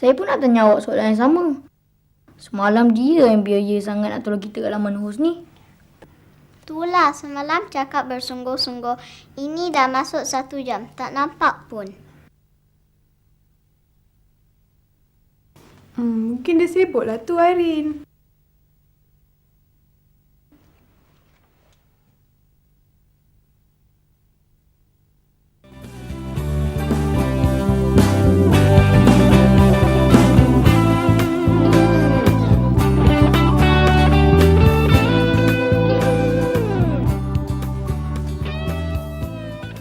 Saya pun nak tanya awak soalan yang sama. Semalam dia yang biaya sangat nak tolong kita kat laman host ni. Itulah, semalam cakap bersungguh-sungguh. Ini dah masuk 1 jam. Tak nampak pun. Mungkin dia sibuk lah tu, Airin.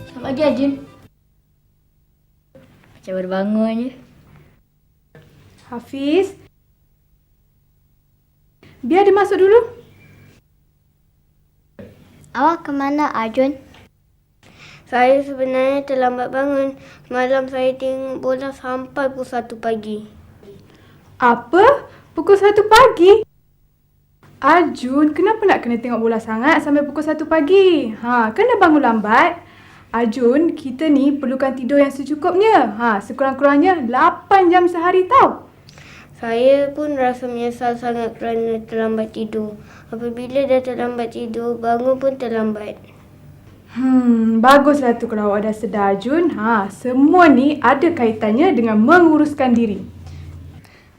Selamat pagi, Arjun. Macam baru bangun je. Hafiz, biar dia masuk dulu. Awak ke mana, Arjun? Saya sebenarnya terlambat bangun. Malam saya tengok bola sampai pukul 1 pagi. Apa? Pukul 1 pagi? Arjun, kenapa nak kena tengok bola sangat sampai pukul 1 pagi? Kan dah bangun lambat. Arjun, kita ni perlukan tidur yang secukupnya. Sekurang-kurangnya 8 jam sehari tau. Saya pun rasa menyesal sangat kerana terlambat tidur. Apabila dah terlambat tidur, bangun pun terlambat. Baguslah tu kalau awak dah sedar, Arjun. Semua ni ada kaitannya dengan menguruskan diri.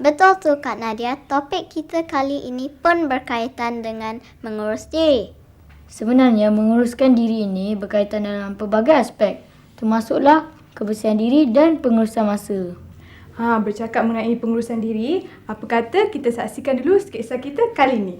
Betul tu, Kak Nadia. Topik kita kali ini pun berkaitan dengan mengurus diri. Sebenarnya menguruskan diri ini berkaitan dalam pelbagai aspek. Termasuklah kebersihan diri dan pengurusan masa. Bercakap mengenai pengurusan diri, apa kata kita saksikan dulu sketsa kita kali ini.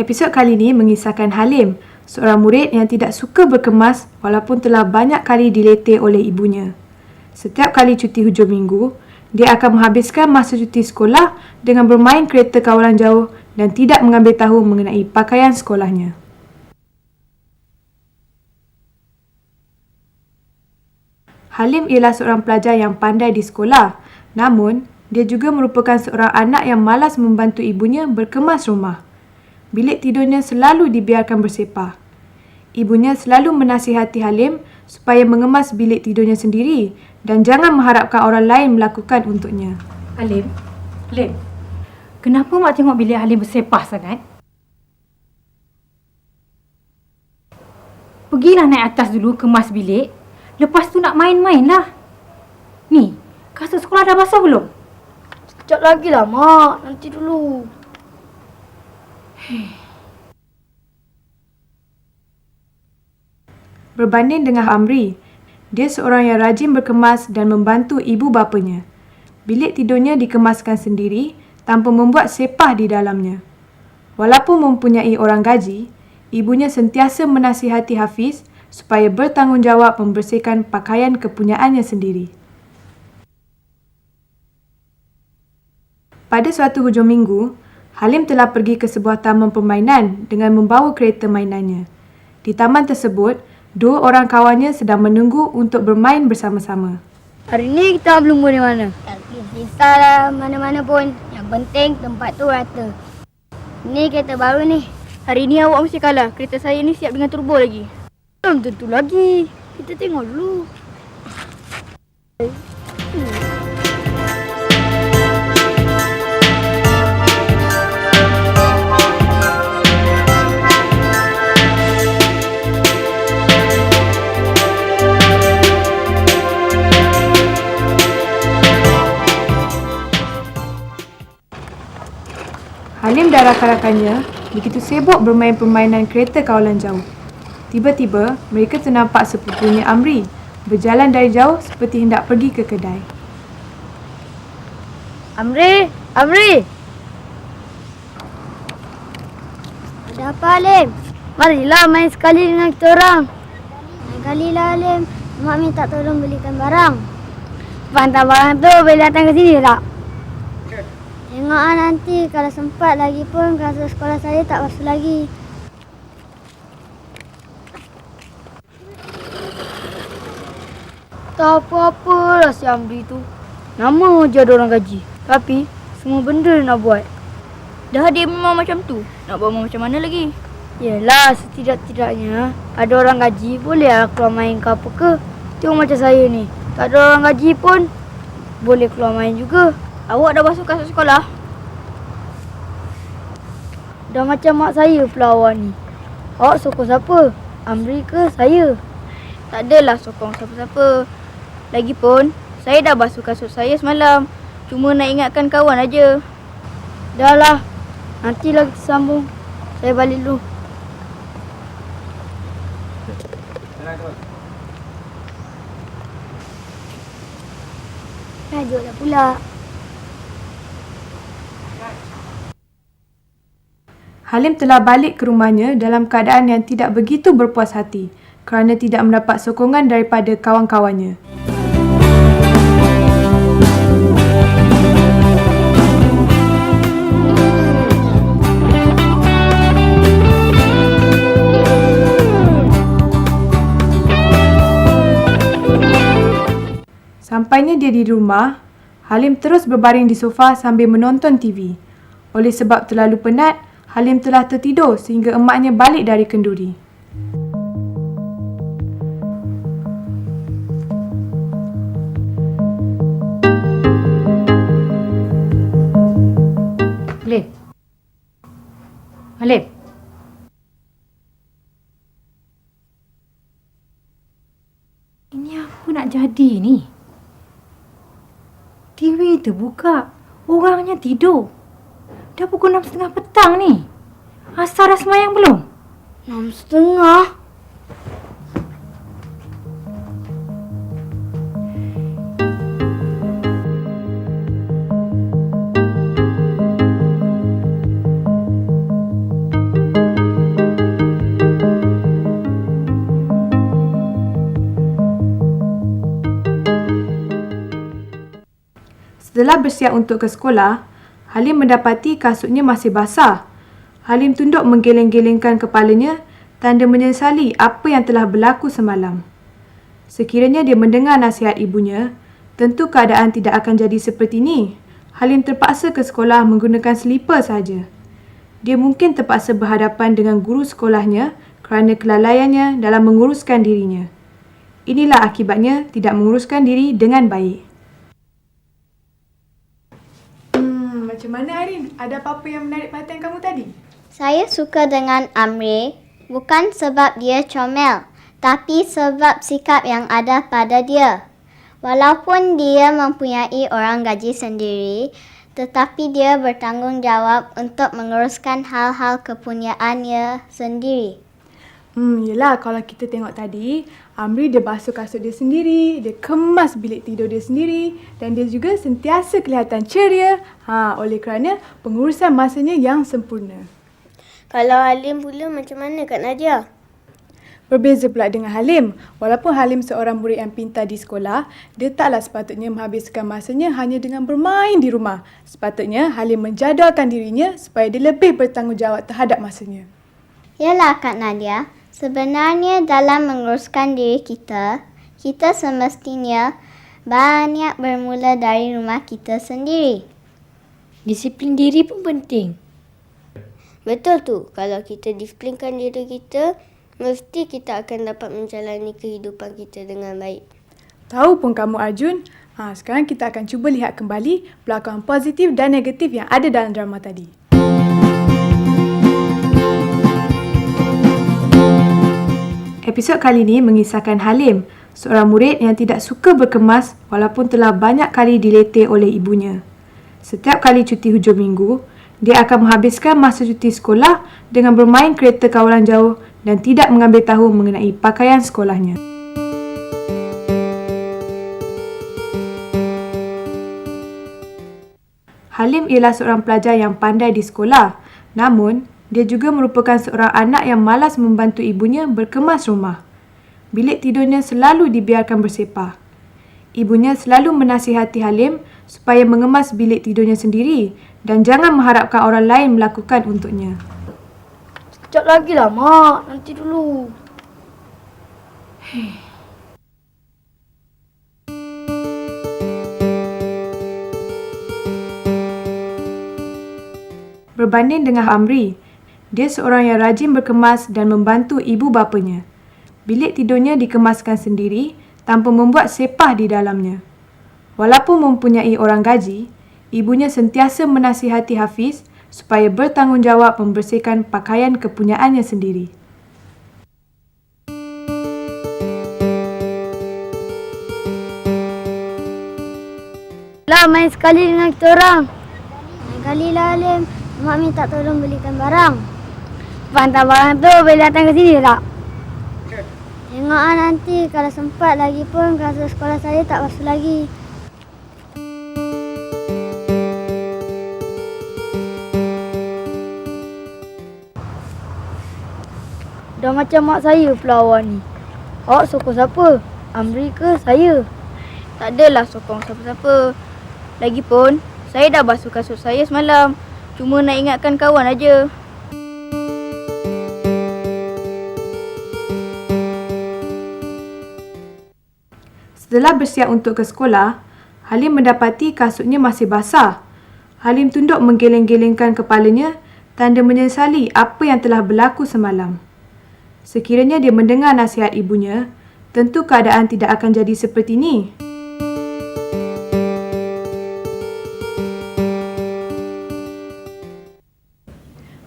Episod kali ini mengisahkan Halim, seorang murid yang tidak suka berkemas walaupun telah banyak kali dileteh oleh ibunya. Setiap kali cuti hujung minggu, dia akan menghabiskan masa cuti sekolah dengan bermain kereta kawalan jauh dan tidak mengambil tahu mengenai pakaian sekolahnya. Halim ialah seorang pelajar yang pandai di sekolah, namun dia juga merupakan seorang anak yang malas membantu ibunya berkemas rumah. Bilik tidurnya selalu dibiarkan bersepah. Ibunya selalu menasihati Halim supaya mengemas bilik tidurnya sendiri dan jangan mengharapkan orang lain melakukan untuknya. Halim, kenapa mak tengok bilik Halim bersepah sangat? Pergilah naik atas dulu kemas bilik. Lepas tu nak main-main lah. Ni, kasut sekolah dah basah belum? Sekejap lagi lah, Mak. Nanti dulu. Berbanding dengan Amri, dia seorang yang rajin berkemas dan membantu ibu bapanya. Bilik tidurnya dikemaskan sendiri tanpa membuat sepah di dalamnya. Walaupun mempunyai orang gaji, ibunya sentiasa menasihati Hafiz supaya bertanggungjawab membersihkan pakaian kepunyaannya sendiri. Pada suatu hujung minggu, Halim telah pergi ke sebuah taman permainan dengan membawa kereta mainannya. Di taman tersebut, 2 orang kawannya sedang menunggu untuk bermain bersama-sama. Hari ni kita belum boleh mana. Tak kisahlah mana-mana pun. Yang penting tempat tu rata. Ni kereta baru ni. Hari ni awak mesti kalah. Kereta saya ni siap dengan turbo lagi. Belum tentu lagi. Kita tengok dulu. Halim dan rakan-rakannya begitu sibuk bermain permainan kereta kawalan jauh. Tiba-tiba, mereka ternampak sepupunya Amri berjalan dari jauh seperti hendak pergi ke kedai. Amri! Ada apa, Halim? Marilah main sekali dengan kita orang. Lain kali lah, Halim. Mak minta tolong belikan barang. Hantar barang tu boleh datang ke sini tak? Tengok nanti kalau sempat lagi pun kasut sekolah saya tak basuh lagi. Tak apa-apa lah si Amri tu. Nama je ada orang gaji. Tapi Semua benda dia nak buat. Dah dia memang macam tu. Nak buat macam mana lagi? Yelah, setidak-tidaknya ada orang gaji boleh lah keluar main ke apa ke. Tengok macam saya ni. Tak ada orang gaji pun boleh keluar main juga. Awak dah basuh kasut sekolah? Dah macam mak saya pula awak ni. Awak sokong siapa? Amri ke saya? Tak adalah sokong siapa-siapa. Lagipun, saya dah basuh kasut saya semalam. Cuma nak ingatkan kawan aja. Dah lah. Nantilah kita sambung. Saya balik dulu. Rajuk dah pula. Halim telah balik ke rumahnya dalam keadaan yang tidak begitu berpuas hati kerana tidak mendapat sokongan daripada kawan-kawannya. Sampainya dia di rumah, Halim terus berbaring di sofa sambil menonton TV. Oleh sebab terlalu penat, Halim telah tertidur sehingga emaknya balik dari kenduri. Halim. Halim. Ini apa nak jadi ni? TV terbuka. Orangnya tidur. Dah pukul 6.30 petang ni. Asar dah semayang belum? 6.30. Setelah bersiap untuk ke sekolah, Halim mendapati kasutnya masih basah. Halim tunduk menggeleng-gelengkan kepalanya, tanda menyesali apa yang telah berlaku semalam. Sekiranya dia mendengar nasihat ibunya, tentu keadaan tidak akan jadi seperti ini. Halim terpaksa ke sekolah menggunakan selipar saja. Dia mungkin terpaksa berhadapan dengan guru sekolahnya kerana kelalaiannya dalam menguruskan dirinya. Inilah akibatnya tidak menguruskan diri dengan baik. Macam mana Arin? Ada apa-apa yang menarik perhatian kamu tadi? Saya suka dengan Amri bukan sebab dia comel, tapi sebab sikap yang ada pada dia. Walaupun dia mempunyai orang gaji sendiri, tetapi dia bertanggungjawab untuk menguruskan hal-hal kepunyaannya sendiri. Yelah, kalau kita tengok tadi, Amri dia basuh kasut dia sendiri, dia kemas bilik tidur dia sendiri dan dia juga sentiasa kelihatan ceria oleh kerana pengurusan masanya yang sempurna. Kalau Halim pula macam mana Kak Nadia? Berbeza pula dengan Halim. Walaupun Halim seorang murid yang pintar di sekolah, dia taklah sepatutnya menghabiskan masanya hanya dengan bermain di rumah. Sepatutnya Halim menjadualkan dirinya supaya dia lebih bertanggungjawab terhadap masanya. Yalah Kak Nadia, sebenarnya dalam menguruskan diri kita, kita semestinya banyak bermula dari rumah kita sendiri. Disiplin diri pun penting. Betul tu. Kalau kita disiplinkan diri kita, mesti kita akan dapat menjalani kehidupan kita dengan baik. Tahu pun kamu Arjun, sekarang kita akan cuba lihat kembali pelakon positif dan negatif yang ada dalam drama tadi. Episod kali ini mengisahkan Halim, seorang murid yang tidak suka berkemas walaupun telah banyak kali dileteh oleh ibunya. Setiap kali cuti hujung minggu, dia akan menghabiskan masa cuti sekolah dengan bermain kereta kawalan jauh dan tidak mengambil tahu mengenai pakaian sekolahnya. Halim ialah seorang pelajar yang pandai di sekolah, namun dia juga merupakan seorang anak yang malas membantu ibunya berkemas rumah. Bilik tidurnya selalu dibiarkan bersepah. Ibunya selalu menasihati Halim supaya mengemas bilik tidurnya sendiri dan jangan mengharapkan orang lain melakukan untuknya. Sekejap lagi lah, Mak. Nanti dulu. Berbanding dengan Amri, dia seorang yang rajin berkemas dan membantu ibu bapanya. Bilik tidurnya dikemaskan sendiri tanpa membuat sepah di dalamnya. Walaupun mempunyai orang gaji, ibunya sentiasa menasihati Hafiz supaya bertanggungjawab membersihkan pakaian kepunyaannya sendiri. Lah, main sekali dengan kita orang. Lain kali lah Halim, Mak minta tolong belikan barang. Hantar barang tu boleh datang ke sini tak? Tengok nanti kalau sempat lagi pun kasut sekolah saya tak basuh lagi. Dah macam mak saya pula awak ni. Awak sokong siapa? Amri ke saya? Tak adalah sokong siapa-siapa. Lagipun, saya dah basuh kasut saya semalam. Cuma nak ingatkan kawan aja. Setelah bersiap untuk ke sekolah, Halim mendapati kasutnya masih basah. Halim tunduk menggeleng-gelengkan kepalanya, tanda menyesali apa yang telah berlaku semalam. Sekiranya dia mendengar nasihat ibunya, tentu keadaan tidak akan jadi seperti ini.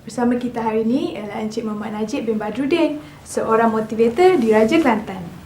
Bersama kita hari ini ialah Encik Muhammad Najib bin Badruddin, seorang motivator di Raja Kelantan.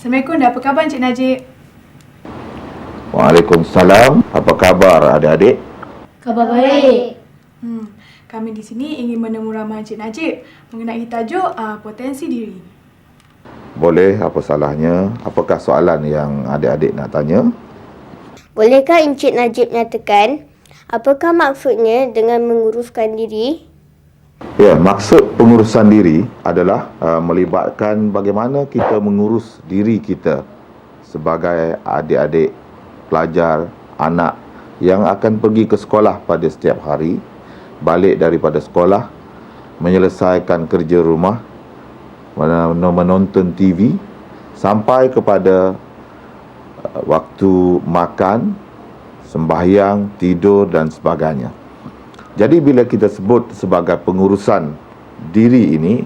Assalamualaikum, dah apa khabar Encik Najib? Waalaikumsalam. Apa khabar adik-adik? Khabar baik. Kami di sini ingin menemu ramai Encik Najib mengenai tajuk potensi diri. Boleh, apa salahnya? Apakah soalan yang adik-adik nak tanya? Bolehkah Encik Najib nyatakan apakah maksudnya dengan menguruskan diri? Ya, maksud pengurusan diri adalah melibatkan bagaimana kita mengurus diri kita sebagai adik-adik, pelajar, anak yang akan pergi ke sekolah pada setiap hari, balik daripada sekolah, menyelesaikan kerja rumah, menonton TV, sampai kepada waktu makan, sembahyang, tidur dan sebagainya. Jadi bila kita sebut sebagai pengurusan diri ini,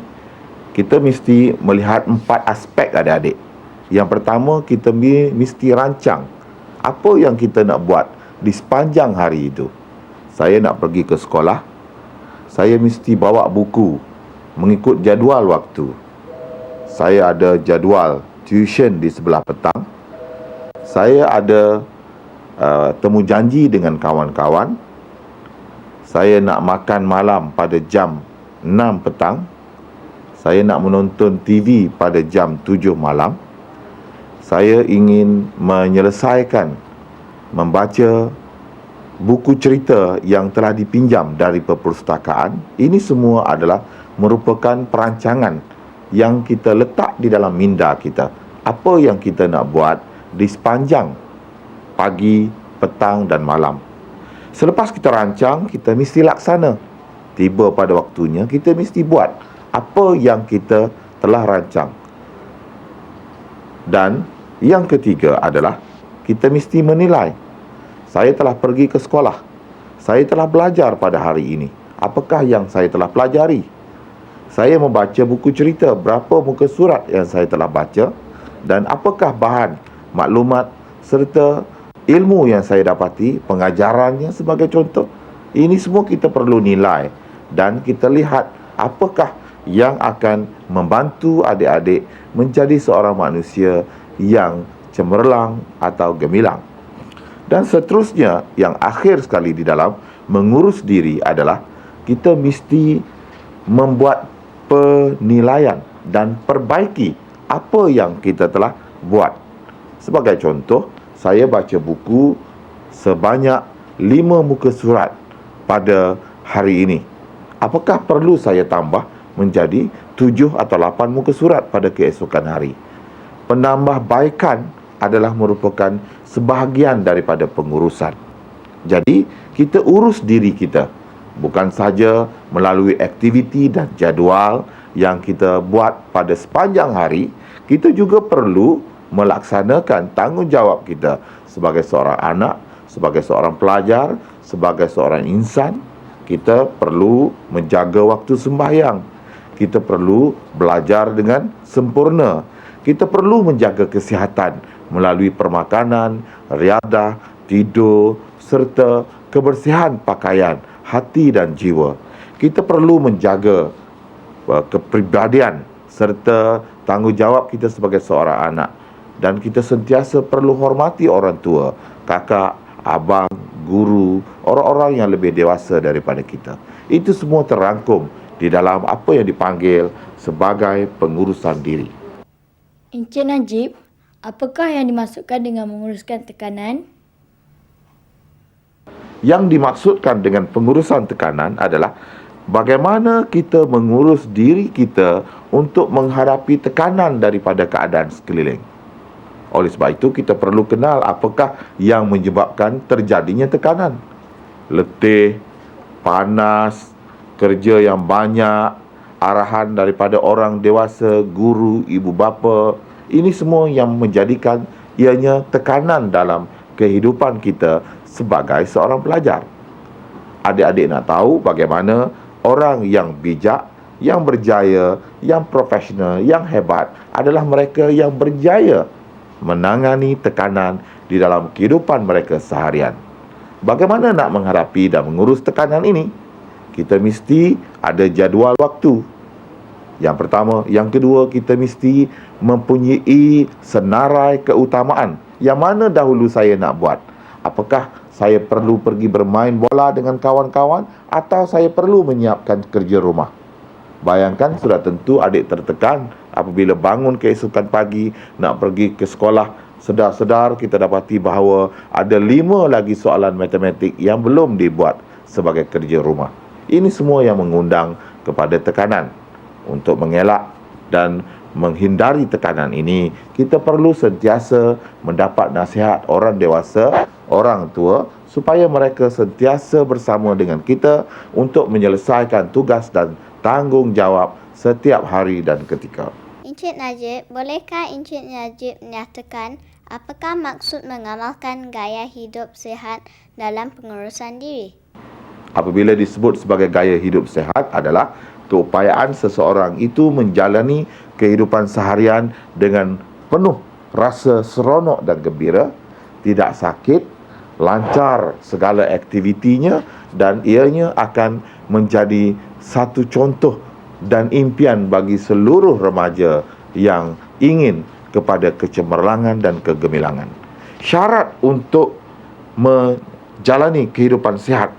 kita mesti melihat 4 aspek adik-adik. Yang pertama, kita mesti rancang apa yang kita nak buat di sepanjang hari itu. Saya nak pergi ke sekolah, saya mesti bawa buku mengikut jadual waktu. Saya ada jadual tuition di sebelah petang. Saya ada temu janji dengan kawan-kawan. Saya nak makan malam pada jam 6 petang. Saya nak menonton TV pada jam 7 malam. Saya ingin menyelesaikan membaca buku cerita yang telah dipinjam dari perpustakaan. Ini semua adalah merupakan perancangan yang kita letak di dalam minda kita. Apa yang kita nak buat di sepanjang pagi, petang dan malam. Selepas kita rancang, kita mesti laksana. Tiba pada waktunya, kita mesti buat apa yang kita telah rancang. Dan yang ketiga adalah kita mesti menilai. Saya telah pergi ke sekolah. Saya telah belajar pada hari ini. Apakah yang saya telah pelajari? Saya membaca buku cerita, berapa muka surat yang saya telah baca, dan apakah bahan, maklumat serta ilmu yang saya dapati, pengajarannya sebagai contoh. Ini semua kita perlu nilai dan kita lihat apakah yang akan membantu adik-adik menjadi seorang manusia yang cemerlang atau gemilang. Dan seterusnya, yang akhir sekali di dalam mengurus diri adalah kita mesti membuat penilaian dan perbaiki apa yang kita telah buat. Sebagai contoh, saya baca buku sebanyak 5 muka surat pada hari ini. Apakah perlu saya tambah menjadi 7 atau 8 muka surat pada keesokan hari. Penambahbaikan adalah merupakan sebahagian daripada pengurusan. Jadi, kita urus diri kita, bukan saja melalui aktiviti dan jadual yang kita buat pada sepanjang hari. Kita juga perlu melaksanakan tanggungjawab kita sebagai seorang anak, sebagai seorang pelajar, sebagai seorang insan. Kita perlu menjaga waktu sembahyang. Kita perlu belajar dengan sempurna. Kita perlu menjaga kesihatan melalui permakanan, riadah, tidur, serta kebersihan pakaian, hati dan jiwa. Kita perlu menjaga kepribadian serta tanggungjawab kita sebagai seorang anak. Dan kita sentiasa perlu hormati orang tua, kakak, abang, guru, orang-orang yang lebih dewasa daripada kita. Itu semua terangkum di dalam apa yang dipanggil sebagai pengurusan diri. Encik Najib, apakah yang dimaksudkan dengan menguruskan tekanan? Yang dimaksudkan dengan pengurusan tekanan adalah bagaimana kita mengurus diri kita untuk menghadapi tekanan daripada keadaan sekeliling. Oleh sebab itu, kita perlu kenal apakah yang menyebabkan terjadinya tekanan. Letih, panas, kerja yang banyak, arahan daripada orang dewasa, guru, ibu bapa. Ini semua yang menjadikan ianya tekanan dalam kehidupan kita sebagai seorang pelajar. Adik-adik nak tahu bagaimana orang yang bijak, yang berjaya, yang profesional, yang hebat adalah mereka yang berjaya menangani tekanan di dalam kehidupan mereka seharian. Bagaimana nak menghadapi dan mengurus tekanan ini? Kita mesti ada jadual waktu. Yang pertama, yang kedua, kita mesti mempunyai senarai keutamaan. Yang mana dahulu saya nak buat? Apakah saya perlu pergi bermain bola dengan kawan-kawan atau saya perlu menyiapkan kerja rumah? Bayangkan, sudah tentu adik tertekan apabila bangun keesokan pagi nak pergi ke sekolah. Sedar-sedar kita dapati bahawa ada 5 lagi soalan matematik yang belum dibuat sebagai kerja rumah. Ini semua yang mengundang kepada tekanan. Untuk mengelak dan menghindari tekanan ini, kita perlu sentiasa mendapat nasihat orang dewasa, orang tua, supaya mereka sentiasa bersama dengan kita untuk menyelesaikan tugas dan tanggungjawab setiap hari dan ketika. Encik Najib, bolehkah Encik Najib menyatakan apakah maksud mengamalkan gaya hidup sihat dalam pengurusan diri? Apabila disebut sebagai gaya hidup sihat adalah keupayaan seseorang itu menjalani kehidupan seharian dengan penuh rasa seronok dan gembira, tidak sakit, lancar segala aktivitinya, dan ianya akan menjadi satu contoh dan impian bagi seluruh remaja yang ingin kepada kecemerlangan dan kegemilangan. Syarat untuk menjalani kehidupan sihat,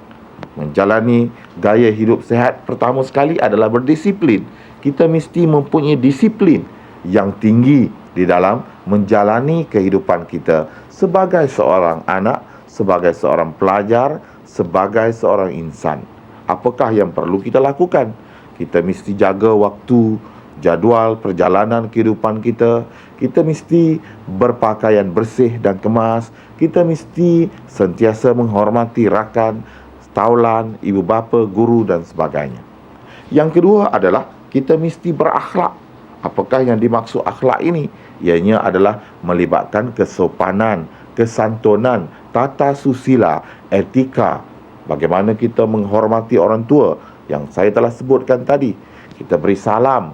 menjalani gaya hidup sihat, pertama sekali adalah berdisiplin. Kita mesti mempunyai disiplin yang tinggi di dalam menjalani kehidupan kita sebagai seorang anak, sebagai seorang pelajar, sebagai seorang insan. Apakah yang perlu kita lakukan? Kita mesti jaga waktu, jadual perjalanan kehidupan kita. Kita mesti berpakaian bersih dan kemas. Kita mesti sentiasa menghormati rakan, taulan, ibu bapa, guru dan sebagainya. Yang kedua adalah kita mesti berakhlak. Apakah yang dimaksud akhlak ini? Ianya adalah melibatkan kesopanan, kesantunan, tata susila, etika. Bagaimana kita menghormati orang tua yang saya telah sebutkan tadi. Kita beri salam.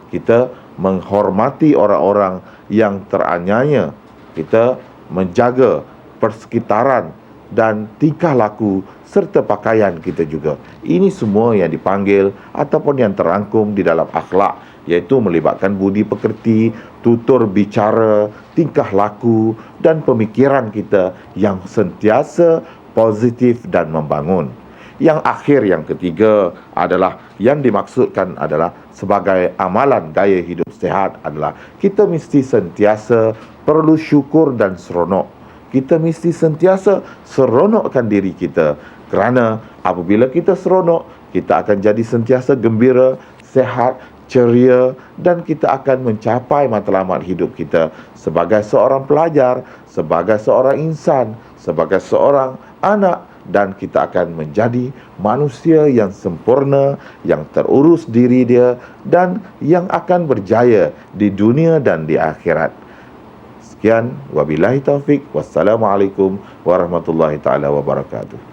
Kita menghormati orang-orang yang teraniaya. Kita menjaga persekitaran dan tingkah laku serta pakaian kita juga. Ini semua yang dipanggil ataupun yang terangkum di dalam akhlak, iaitu melibatkan budi pekerti, tutur bicara, tingkah laku dan pemikiran kita yang sentiasa positif dan membangun. Yang akhir, yang ketiga adalah yang dimaksudkan adalah sebagai amalan gaya hidup sehat adalah kita mesti sentiasa perlu syukur dan seronok. Kita mesti sentiasa seronokkan diri kita, kerana apabila kita seronok, kita akan jadi sentiasa gembira, sehat, ceria, dan kita akan mencapai matlamat hidup kita sebagai seorang pelajar, sebagai seorang insan, sebagai seorang anak, dan kita akan menjadi manusia yang sempurna, yang terurus diri dia, dan yang akan berjaya di dunia dan di akhirat. Sekian, wabillahi taufik, wassalamualaikum warahmatullahi taala wabarakatuh.